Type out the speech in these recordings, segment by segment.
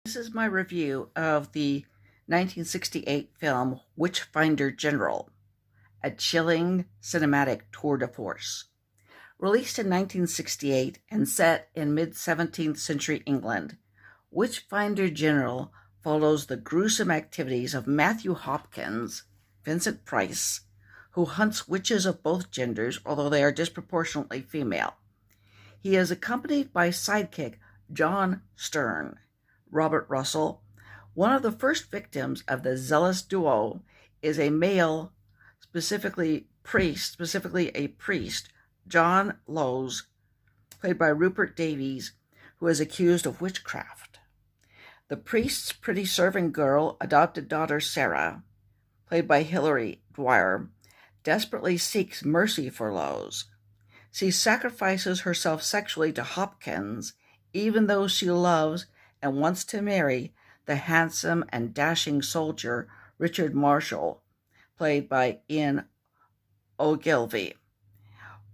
This is my review of the 1968 film Witchfinder General, a chilling cinematic tour de force. Released in 1968 and set in mid-17th century England, Witchfinder General follows the gruesome activities of Matthew Hopkins, Vincent Price, who hunts witches of both genders, although they are disproportionately female. He is accompanied by sidekick John Stern. Robert Russell. One of the first victims of the zealous duo is a male, specifically a priest, John Lowes, played by Rupert Davies, who is accused of witchcraft. The priest's pretty servant girl, adopted daughter Sarah, played by Hilary Dwyer, desperately seeks mercy for Lowes. She sacrifices herself sexually to Hopkins, even though she loves and wants to marry the handsome and dashing soldier Richard Marshall, played by Ian Ogilvy.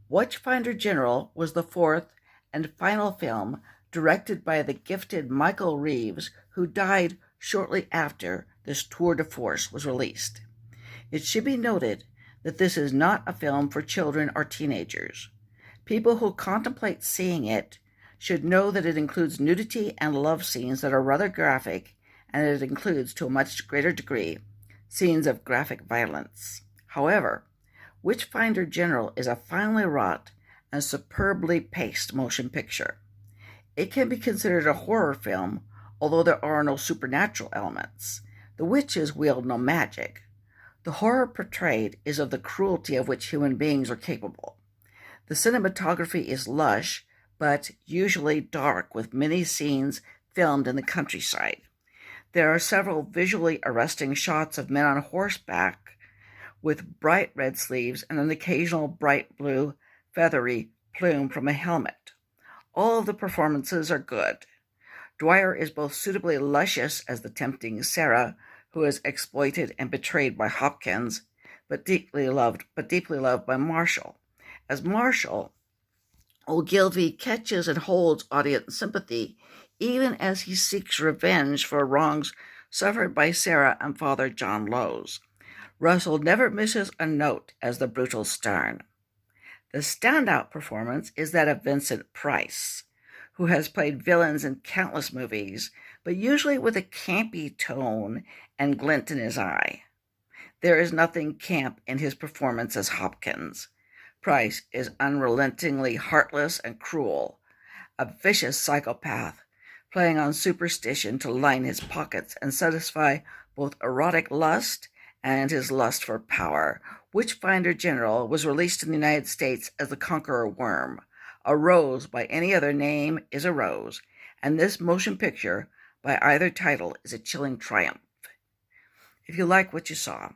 Witchfinder General was the fourth and final film directed by the gifted Michael Reeves, who died shortly after this tour de force was released. It should be noted that this is not a film for children or teenagers. People who contemplate seeing it should know that it includes nudity and love scenes that are rather graphic, and it includes, to a much greater degree, scenes of graphic violence. However, Witchfinder General is a finely wrought and superbly paced motion picture. It can be considered a horror film, although there are no supernatural elements. The witches wield no magic. The horror portrayed is of the cruelty of which human beings are capable. The cinematography is lush, but usually dark, with many scenes filmed in the countryside. There are several visually arresting shots of men on horseback with bright red sleeves and an occasional bright blue feathery plume from a helmet. All of the performances are good. Dwyer is both suitably luscious as the tempting Sarah, who is exploited and betrayed by Hopkins, but deeply loved by Marshall. As Marshall, Ogilvy catches and holds audience sympathy, even as he seeks revenge for wrongs suffered by Sarah and Father John Lowes. Russell never misses a note as the brutal Stern. The standout performance is that of Vincent Price, who has played villains in countless movies, but usually with a campy tone and glint in his eye. There is nothing camp in his performance as Hopkins. Price is unrelentingly heartless and cruel, a vicious psychopath, playing on superstition to line his pockets and satisfy both erotic lust and his lust for power. Witchfinder General was released in the United States as The Conqueror Worm. A rose by any other name is a rose, and this motion picture by either title is a chilling triumph. If you like what you saw,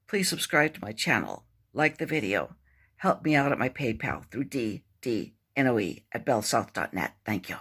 please subscribe to my channel, like the video, help me out at my PayPal through ddnoe@bellsouth.net. Thank you.